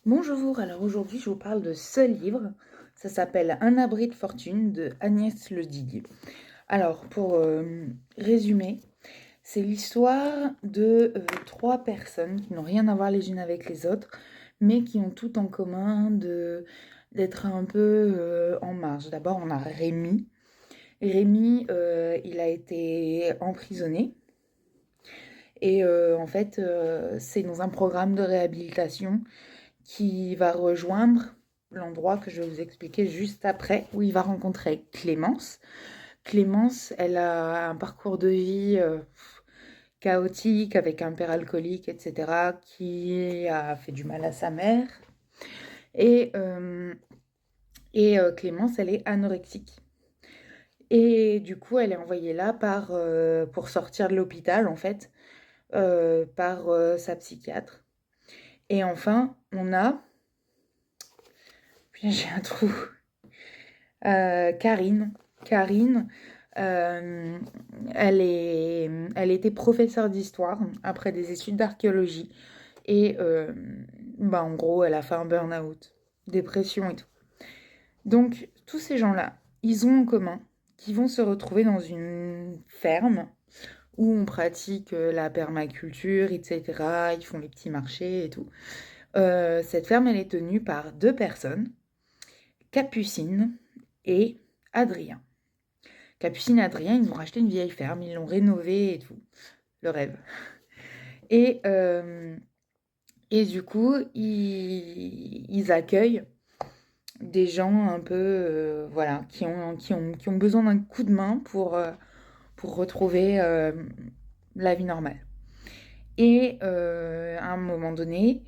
Bonjour, alors aujourd'hui je vous parle de ce livre, ça s'appelle Un abri de fortune de Agnès Le Digue. Alors pour résumer, c'est l'histoire de trois personnes qui n'ont rien à voir les unes avec les autres, mais qui ont tout en commun d'être un peu en marge. D'abord on a Rémi. Rémi, il a été emprisonné et en fait c'est dans un programme de réhabilitation qui va rejoindre l'endroit que je vais vous expliquer juste après, où il va rencontrer Clémence. Clémence, elle a un parcours de vie chaotique, avec un père alcoolique, etc., qui a fait du mal à sa mère. Et, euh, et Clémence, elle est anorexique. Et du coup, elle est envoyée là pour sortir de l'hôpital, en fait, par sa psychiatre. Et enfin, on a... Puis j'ai un trou. Karine. Karine, euh, elle était professeure d'histoire après des études d'archéologie. Et en gros, elle a fait un burn-out, dépression et tout. Donc, tous ces gens-là, ils ont en commun qu'ils vont se retrouver dans une ferme où on pratique la permaculture, etc. Ils font les petits marchés et tout. Cette ferme, elle est tenue par deux personnes, Capucine et Adrien. Capucine et Adrien, ils ont racheté une vieille ferme, ils l'ont rénovée et tout. Le rêve. Et, euh, et du coup, ils accueillent des gens un peu, voilà, qui ont besoin d'un coup de main pour retrouver la vie normale. Et à un moment donné,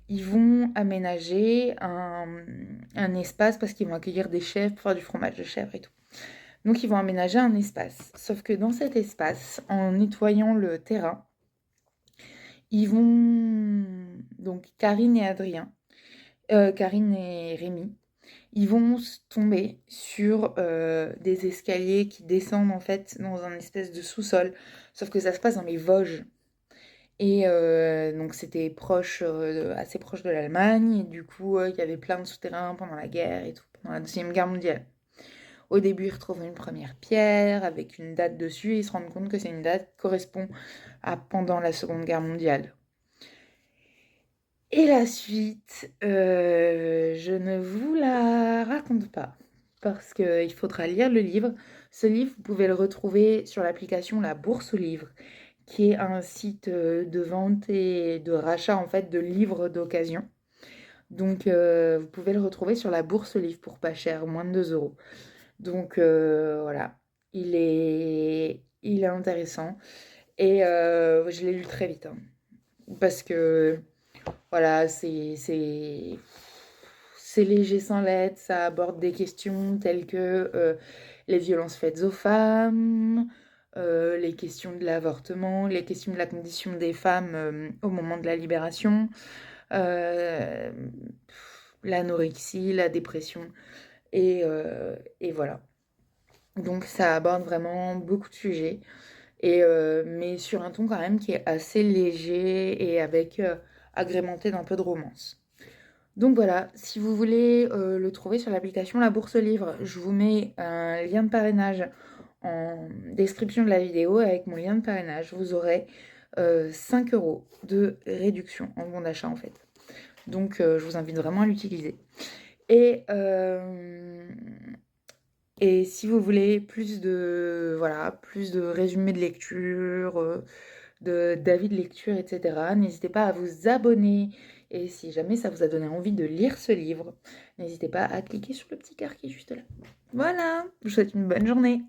ils vont aménager un espace parce qu'ils vont accueillir des chèvres pour faire du fromage de chèvre et tout. Donc ils vont aménager un espace. Sauf que dans cet espace, en nettoyant le terrain, ils vont... Donc Karine et Rémi, ils vont tomber sur des escaliers qui descendent en fait dans un espèce de sous-sol. Sauf que ça se passe dans les Vosges. Et donc c'était assez proche de l'Allemagne. Et du coup, il y avait plein de souterrains pendant la guerre et tout, pendant la Deuxième Guerre mondiale. Au début, ils retrouvent une première pierre avec une date dessus et ils se rendent compte que c'est une date qui correspond à pendant la Seconde Guerre mondiale. Et la suite, je ne vous la raconte pas parce qu'il faudra lire le livre. Ce livre, vous pouvez le retrouver sur l'application La Bourse aux livres, qui est un site de vente et de rachat en fait de livres d'occasion. Donc, vous pouvez le retrouver sur la Bourse aux livres pour pas cher, moins de 2 euros. Donc voilà, il est intéressant et je l'ai lu très vite hein, parce que voilà, c'est léger sans l'être, ça aborde des questions telles que les violences faites aux femmes, les questions de l'avortement, les questions de la condition des femmes au moment de la libération, euh, l'anorexie, la dépression et voilà. Donc ça aborde vraiment beaucoup de sujets, mais sur un ton quand même qui est assez léger et agrémenté d'un peu de romance. Donc voilà, si vous voulez le trouver sur l'application La Bourse Livre, je vous mets un lien de parrainage en description de la vidéo. Avec mon lien de parrainage, vous aurez 5 euros de réduction en bon d'achat en fait. Donc je vous invite vraiment à l'utiliser. Et, euh, et si vous voulez plus de résumés de lecture, d'avis de lecture, etc., n'hésitez pas à vous abonner. Et si jamais ça vous a donné envie de lire ce livre, n'hésitez pas à cliquer sur le petit cœur qui est juste là. Voilà, je vous souhaite une bonne journée.